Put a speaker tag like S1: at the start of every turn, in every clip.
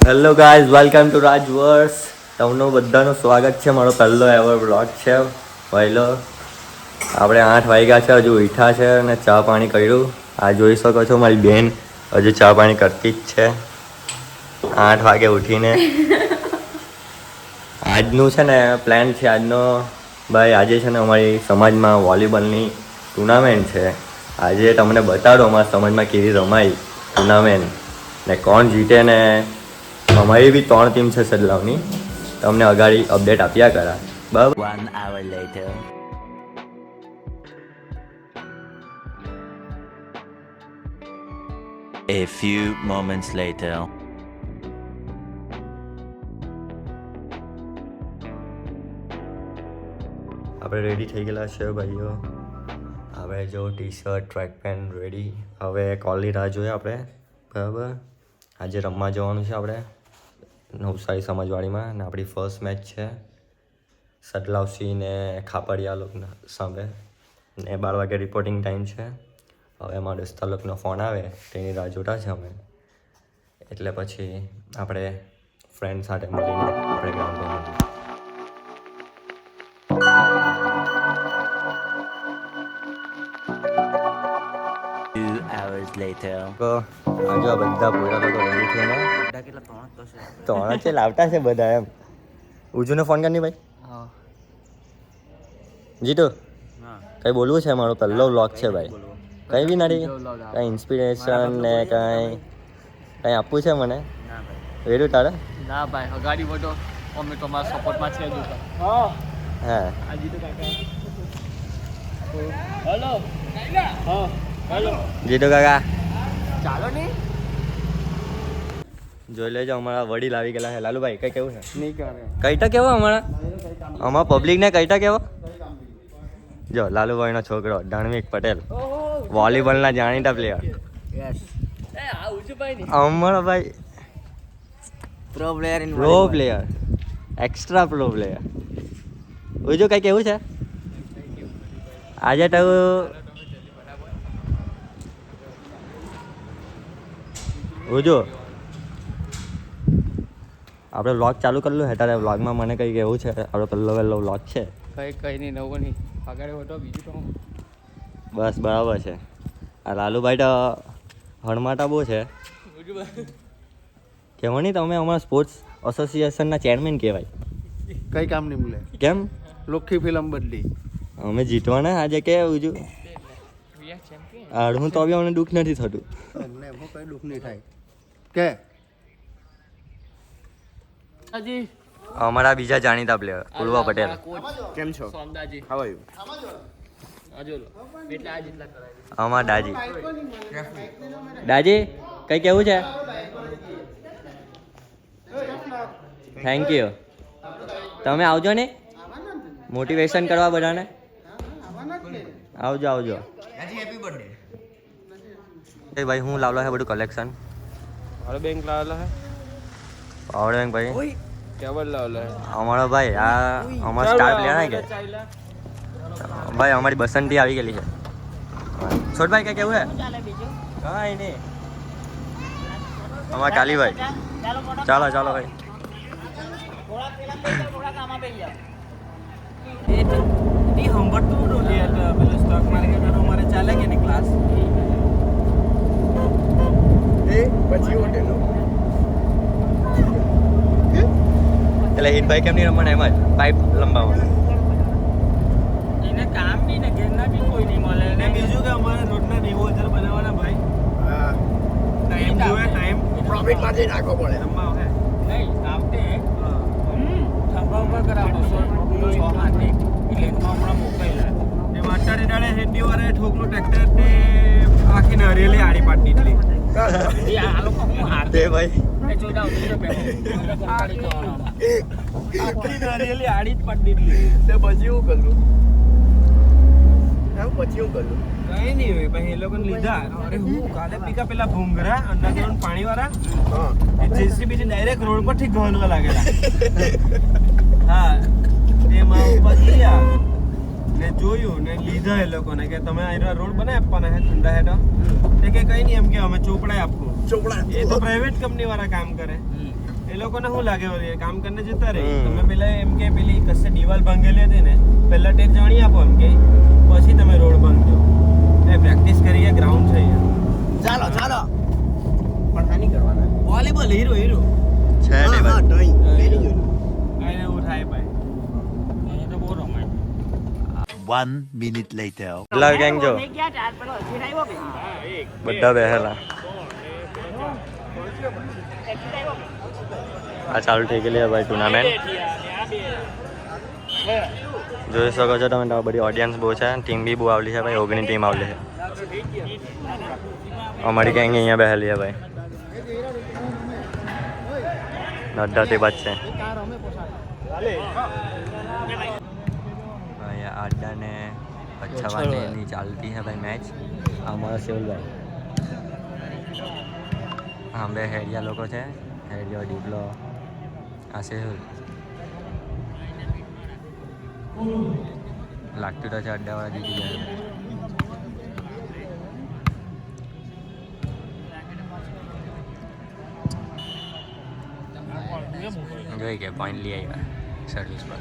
S1: Hello guys, welcome to Rajverse. તમને બધાનું સ્વાગત છે. મારો પહેલો એવર બ્લોગ છે. પહેલો આપણે 8 વાગ્યા છે, હજુ ઉઠ્યા છે અને ચા પાણી કર્યું. આ જોઈ શકો છો, મારી બેન હજુ ચા પાણી કરતી જ છે 8 વાગે ઉઠીને. આજનું છે ને પ્લાન છે આજનો, ભાઈ આજે છે ને અમારી સમાજમાં વોલીબોલની ટુર્નામેન્ટ છે. આજે તમને બતાડો અમારા સમાજમાં કેવી રમાય ટુર્નામેન્ટ ને કોણ જીતે ને અમારી બી 3 ટીમ છે સદલાવની. તમને અગાડી અપડેટ આપ્યા કરા બરાબર.
S2: 1 hour later. A few moments later.
S1: આપણે રેડી થઈ ગયેલા છે ભાઈઓ. હવે જો T shirt track pant ready. હવે કોલની રાહ જોઈએ આપણે બરાબર. આજે રમવા જવાનું છે આપણે નવસારી સમાજવાડીમાં ને આપણી ફર્સ્ટ મેચ છે સદલાવસી ને ખાપડિયા લોકોના સામે ને 12 વાગે રિપોર્ટિંગ ટાઈમ છે. હવે અમારા દોસ્તા લોકોનો ફોન આવે તેની રાહ જોતા છે અમે, એટલે પછી આપણે ફ્રેન્ડ સાથે મળીને આપણે ગ્રાઉન્ડ પર મળીએ.
S2: Hours later.
S1: તો આજે આ બધા પોરા લોકો રેડી થઈને ત્રણ છે લાવતા છે બધા એમ. ઉજુને ફોન કરની ભાઈ. જીતુ કઈ બોલવું છે? મારો પહેલો વ્લોગ છે ભાઈ. કઈ બી નથી, કઈ ઇન્સ્પિરેશન ને કઈ આપવું છે મને? વેરું તારે?
S3: ના ભાઈ, અગાડી વધો, અમે તમારા સપોર્ટમાં છે જ.
S1: હા
S3: આ જીતુ કાકા. હેલો. હા હેલો.
S1: જીતુ કાકા
S3: ચાલો ને.
S1: જોઈ લેજો, અમારા વડીલ આવી ગયેલા છે. લાલુભાઈ કઈ કેવું છે?
S3: નહીં કરે.
S1: કઈટા કેવો અમારા પબ્લિકને કઈટા કેવો? જો લાલુભાઈનો છોકરો ધર્મિક પટેલ, વોલીબોલના જાણીતા પ્લેયર.
S3: યસ. એ આ ઉજુભાઈ ની.
S1: અમારો ભાઈ
S3: pro player in
S1: pro player, extra pro player. Uju કઈ કેવું છે આજે? તો ઉજુ આપણે વ્લોગ ચાલુ કરેલું છે તારે વ્લોગમાં મને કઈ કેવું છે? આપણો પહેલો વ્લોગ છે.
S3: કઈ નહીં, નવું નહીં. અગાડી વધો, બીજું તો
S1: બસ બરાબર છે. આ લાલુભાઈ તો હણમાટા બહુ છે.
S3: ઉજુભાઈ
S1: કહેવો નહીં, તમે અમારા સ્પોર્ટ્સ એસોસિએશનના ચેરમેન કહેવાય.
S4: કઈ કામ નહીં મળે.
S1: કેમ?
S4: લોખી ફિલ્મ બદલી.
S1: અમે જીતવાના આજે કે ઉજુ આડું તો બી અમને દુઃખ નથી થતું.
S4: અમને એમાં કઈ દુઃખ નહીં થાય કે
S3: હાજી.
S1: અમારા બીજા જાણીતા પ્લેયર પૂર્વ પટેલ.
S4: કેમ છો?
S3: સોમદાજી.
S4: How are you?
S3: હજુ લો. એટલે આ જેટલા કરાય.
S1: અમારા દાજી. દાજી કઈ કેવું છે? Thank you. તમે આવજો ને મોટિવેશન કરવા બધાને. આવજો આવજો. એ ભાઈ હું લાવલો છે બધું કલેક્શન.
S3: મારો બેંક લાવેલો હે.
S1: પાવર બેંક ભાઈ
S3: કેબલ લાવેલો હે.
S1: અમારો ભાઈ આ અમારો સ્ટાર પ્લેયર હે કે ભાઈ અમારી બસંતી આવી ગયેલી છે. છોટભાઈ કઈ કેવું હે? કાંઈ નહીં. અમારા કાલીભાઈ. ચાલો ચાલો ભાઈ.
S3: સ્ટોક માર્કેટ અમારે ચાલે કે નહીં ક્લાસ?
S4: પછી હોટેલો
S1: એટલે હિતભાઈ કેમ નહીં રમવાના? એમ જ પાઇપ લંબાવવાના.
S3: એને કામ બી ને ઘરના બી કોઈ નહીં મળે. ને બીજું કે અમારે રોજના 90,000 બનાવવાના ભાઈ. ટાઈમ જોવે, ટાઈમ
S4: પ્રોફિટ માર્જિન નાખવો પડે.
S3: રમવા હે નહીં આવતે થંભા ઉપર કરાવતો 100 હાથે એટલે હમણાં મોકલેલા ને વાટાડી ડાળે હેડી વાળે ઠોકલું ટ્રેક્ટર તે આખી નરેલી આડી પાડી દીધલી. એ આ લોકો હું હાથ
S1: તે ભાઈ
S3: એ જોડા ઉતરી બે આખી નરેલી આડી જ પાડી દીધલી.
S4: તે પછી હું કરું? પછી હું કરું?
S3: કઈ નહીં હોય પછી એ લોકોને લીધા. અરે હું કાલે પીકા પેલા ભૂંગરા અંડરગ્રાઉન્ડ પાણી વાળા
S4: હા
S3: જેસીબી થી ડાયરેક્ટ રોડ પરથી ઘણવા લાગેલા. હા તેમાં ઉપર ગયા ને જોયું ને લીધા એ લોકોને કે તમે આ રોડ બનાવી આપવાના હે ઠંડા હેઠળ. તે કે કઈ નહીં, એમ કે અમે ચોપડાય આપવું.
S4: ચોપડા
S3: એ તો પ્રાઇવેટ કંપની વાળા કામ કરે. લોકોને શું લાગે વળી કામ કરીને જતા રહે તમે પેલા એમ કે પેલી કશે દિવાલ ભાંગેલી હતી ને પહેલા ટેક જાણી આપો એમ કે પછી તમે રોડ બાંધજો એ પ્રેક્ટિસ કરીએ ગ્રાઉન્ડ છે
S4: ચાલો ચાલો પણ આ નહીં કરવાના વોલીબોલ હીરો હીરો
S1: છે ને
S4: હા
S1: ભાઈ
S4: ડ્રોઈંગ વેરી ગુડ
S3: એને એવું થાય ભાઈ એને તો બહુ રમાય
S2: 1 minute later.
S1: કેટલા ગેંગ જો બધા બેહેલા આ ચાલુ થઈ ગયેલી છે ભાઈ ટુર્નામેન્ટ જોઈ શકો છો તમે બધી ઓડિયન્સ બહુ છે ટીમ બી બહુ આવેલી છે ભાઈ 19 ટીમ આવેલી છે અમારી ગેંગ અહીંયા બેહેલી છે ભાઈ નડ્ડાથી બાદ છે અહીંયા અડ્ડા ને અચ્છાવાની ચાલતી है भाई मैच हमारा सेवल भाई हम बे हेडिया लोग છે હેડિયો ડીપલો આ સેવલ લાગતું તો છે અડ્ડાવાળા જીતી જાય જોઈ કે પોઈન્ટ લઈ આવ્યા સર્વિસ પર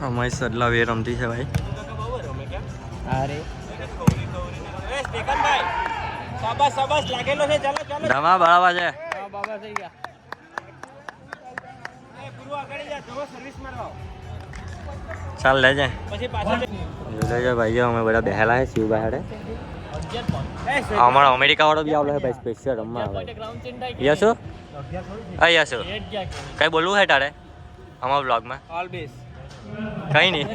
S1: અમારી સડલા વે રમતી છે ભાઈ ધમા બરાબર છે ચાલ લેજે લેજે ભાઈ અમે બધા બેહેલા છે શિવભાઈ હાડે અમારો અમેરિકા વાળો બી આવલો છે ભાઈ સ્પેશિયલ રમવા આવે યશો હા યશો કઈ બોલવું છે તારે અમારા બ્લોગમાં
S3: ઓલ બેસ
S1: કઈ નહીં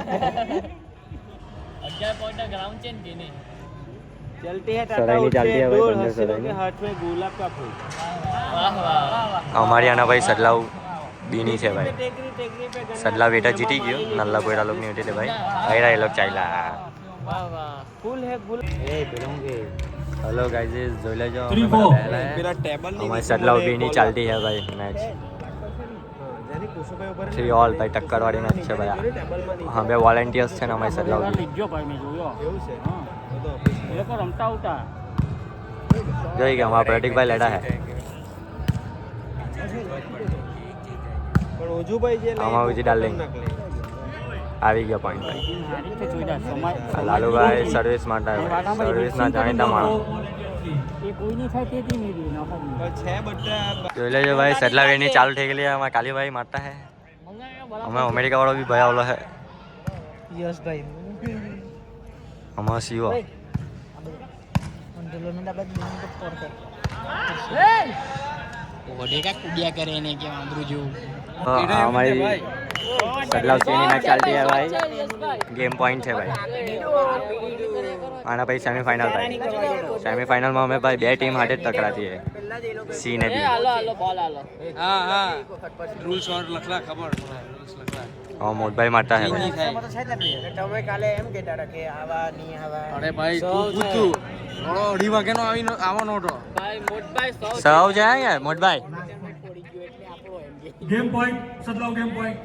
S5: 11 पॉइंट ग्राउंड चेन की नहीं
S3: चलती है
S1: सराय नहीं चलती है भाई, बंदर
S3: हंसों
S1: सराय
S3: के
S1: नहीं।
S3: हाथ में गुलाब का फूल
S5: वाह वाह
S1: અમારી આના ભાઈ સડલાવ બીની છે ભાઈ
S3: टेकरी टेकरी पे गन्ना
S1: સડલા બેટા જીતી ગયો નલ્લા કોયડા લોક ની એટલે ભાઈ આયરા એ લોક ચાલ્યા
S5: वाह वाह
S3: फूल है फूल ए बिलोंगे
S1: હેલો ગાઈઝ જોઈ લેજો અમે બધા બેહેલા છે.
S3: मेरा टेबल नहीं
S1: અમારી સડલાવ બીની ચાલતી છે ભાઈ મેચ
S3: जाने कुसो पे ऊपर
S1: 3 ઓલ ભાઈ ટક્કર વાળી મેચ છે ભાઈ
S3: टेबल में
S1: હા બે વોલેન્ટિયર્સ છે ને અમારી સડલાવ બી
S5: લીધો ભાઈ મેં જોયો
S3: એવું છે
S5: હા
S3: તો તો ઓફિસ
S5: એ લોકો રમતા આવતા
S1: જોઈ કે અમારા પ્રતિકભાઈ લેડા છે
S3: પણ ઓજુભાઈ જે
S1: આમાં ઉજી ડાર્લિંગ આવી ગયો પોઈન્ટ ભાઈ
S5: હારી છે જોઈતા સમય
S1: આ લાલુભાઈ સર્વિસ માટે સર્વિસના જાણીતા માણસ
S5: એ કોઈ નહીં થાય તેથી નહીં દે નફા
S3: છે બધા
S1: જોઈ લેજો ભાઈ સડલા વેની ચાલુ થઈ ગયેલી છે અમારા કાલીભાઈ મારતા છે અમે અમેરિકા વાળો બી ભાઈ આવલો છે
S5: યસ ભાઈ
S1: અમારો શિવો
S5: ઓડે કા કુડિયા કરે એને કે આંદરું જેવું
S1: અમારી સડલા ચેની મેચ ચાલતી છે ભાઈ ગેમ પોઈન્ટ છે ભાઈ આના પછી સેમીફાઇનલ ભાઈ સેમીફાઇનલમાં અમે ભાઈ બે ટીમ હાથે જ ટકરાતી છે સી ને બી
S5: હાલો હાલો બોલ હાલો
S3: હા હા રૂલ્સ ઓર લખલા ખબર રૂલ્સ લખલા
S1: હા મોટભાઈ મારતા છે ભાઈ
S4: તમે કાલે એમ કહેતા હતા કે આવા નહીં આવા
S3: અરે ભાઈ તું પૂછતું થોડો 2:30 વાગે નો આવી આવવાનો હતો
S5: ભાઈ મોટભાઈ
S1: સૌ જાય યાર મોટભાઈ
S6: गेम पॉइंट सदलाव गेम पॉइंट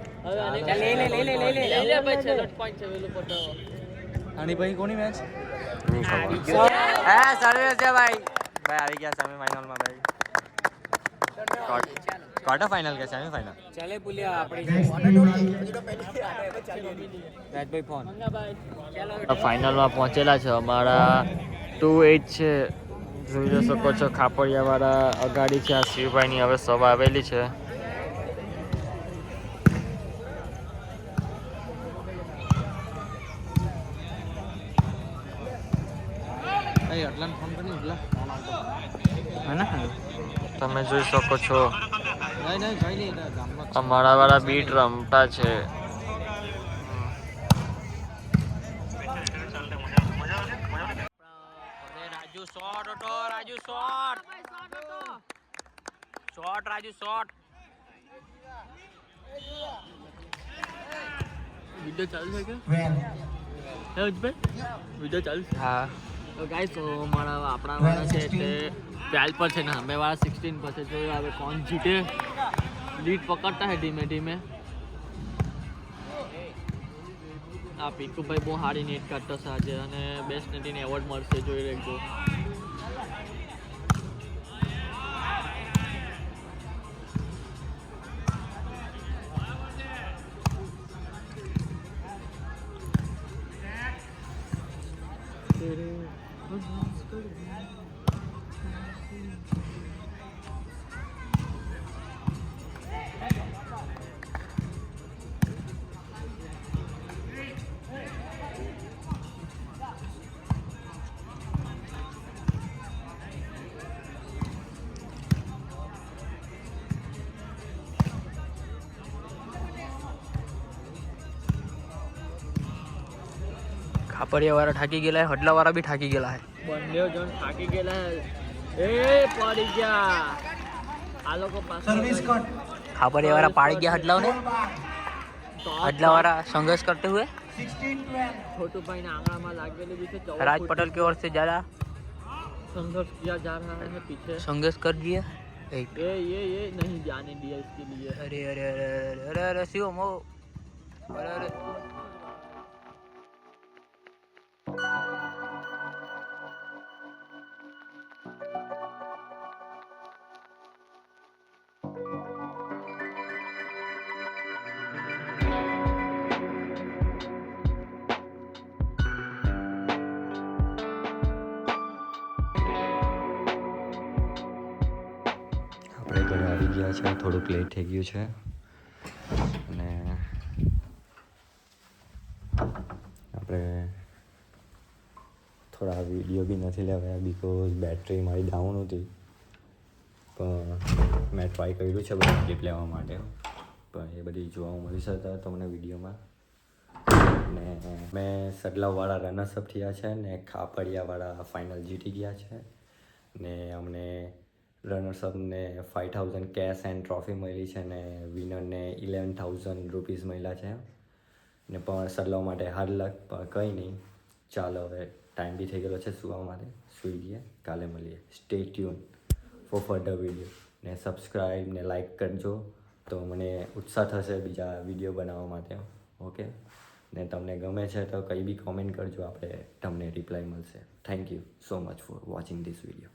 S5: લે ભાઈ છેલ્લો પોઈન્ટ છે વેલું પટો
S3: આની ભાઈ કોની મેચ
S1: નહીં ખબર હા સર્વિસ છે ભાઈ ભાઈ આવી ગયા સેમીફાઇનલમાં ભાઈ ક્વાર્ટર ફાઇનલ કે સેમીફાઇનલ
S3: ચાલે પુલિયા આપણી રાજભાઈ ફોન
S5: ફાઇનલમાં પહોંચેલા છે અમારા 2-8 છે જોઈ શકો છો ખાપડિયાવાળા અગાડી છે આ શિવભાઈની હવે સભા આવેલી છે
S3: એ અટલાન ફોન કરી ઉગલા
S5: તમે જોઈ શકો છો
S3: નહીં નહીં કઈ નહીં ગામમાં
S5: અમારા વાળા બીટ રમતા છે રાજુ શોટ હતો Raju shot shot Raju shot video ચાલુ છે કે હે ઉજભાઈ વિડિયો ચાલુ છે હા તો ગાઈસ તો મારા આપણા વાળા છે એટલે 12 પર છે ને અમે વાળા 16 પર છે જોયું હવે કોણ જીતે લીડ પકડતા है धीमे धीमे આ પીકુભાઈ બહુ સારી નેટ કાઢતો છે આજે અને બેસ્ટ નેટીને એવોર્ડ મળશે જોઈ રહેજો.
S4: ખાપરિયાવાળા થાકી ગયેલા હે, હડલાવાળા બી થાકી ગયેલા હે.
S5: બંને જણ થાકી ગયેલા એ પડી ગયા આ લોકો
S6: सर्विस कट
S4: ખાપરિયાવાળા પાડી ગયા હડલાઓને. हडलावाला संघर्ष करते हुए
S6: 16-12
S5: छोटू भाई ने आंगड़ा में लागेली भी से
S4: राज पटेल की ओर से ज्यादा
S5: संघर्ष किया जा रहा है पीछे.
S4: संघर्ष कर दिया.
S5: ये नहीं जाने दिया इसके लिए.
S4: अरे अरे अरे अरे अरे अरे शिवम ओ अरे अरे
S1: આપણે ઘરે આવી ગયા છે, થોડુંક લેટ થઈ ગયું છે અને આપણે થોડા વિડીયો બી નથી લેવાયા બિકોઝ બેટરી મારી ડાઉન હતી. પણ મેં ટ્રાય કર્યું છે બધી ક્લિપ લેવા માટે, પણ એ બધી જોવા મળી શકતા તમને વિડીયોમાં. ને મેં સડલાવાળા રનર્સઅપ થયા છે ને ખાપડિયાવાળા ફાઇનલ જીતી ગયા છે ને અમને રનર્સઅપને 5000 કેશ એન્ડ ટ્રોફી મળી છે ને વિનરને 11000 રૂપીઝ મળ્યા છે ને પણ સડલાવ માટે હાર્ડ લક. પણ કંઈ નહીં, ચાલો હવે ટાઈમ બી થઈ ગયેલો છે સુવા માટે, સૂઈ ગયા. કાલે મળીએ. Stay tune four further video ને સબસ્ક્રાઈબ ને લાઈક કરજો તો મને ઉત્સાહ થશે બીજા વિડીયો બનાવવા માટે. ઓકે, ને તમને ગમે છે તો કંઈ બી કોમેન્ટ કરજો, આપણે તમને રિપ્લાય મળશે. Thank you so much for watching this video.